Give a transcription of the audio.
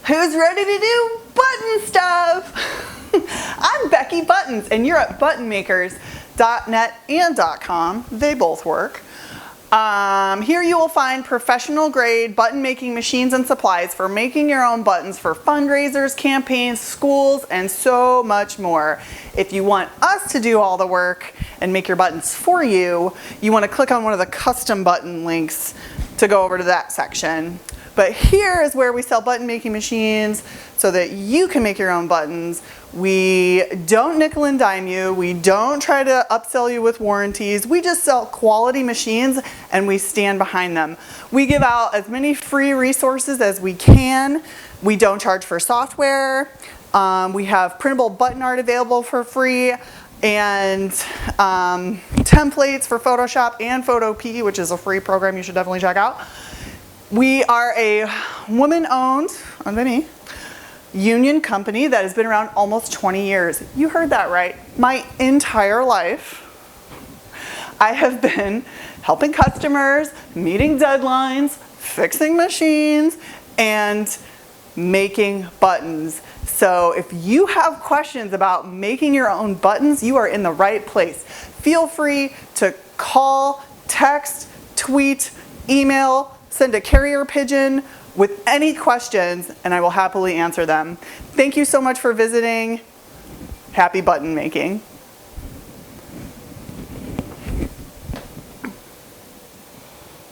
Who's ready to do button stuff? I'm Becky Buttons, and you're at ButtonMakers.net and .com. They both work. Here you will find professional grade button making machines and supplies for making your own buttons for fundraisers, campaigns, schools, and so much more. If you want us to do all the work and make your buttons for you, you want to click on one of the custom button links to go over to that section. But here is where we sell button making machines so that you can make your own buttons. We don't nickel and dime you. We don't try to upsell you with warranties. We just sell quality machines and we stand behind them. We give out as many free resources as we can. We don't charge for software. We have printable button art available for free, and templates for Photoshop and Photopea, which is a free program you should definitely check out. We are a woman-owned, owned by me, union company that has been around almost 20 years. You heard that right. My entire life, I have been helping customers, meeting deadlines, fixing machines, and making buttons. So if you have questions about making your own buttons, you are in the right place. Feel free to call, text, tweet, email, send a carrier pigeon with any questions, and I will happily answer them. Thank you so much for visiting. Happy button making.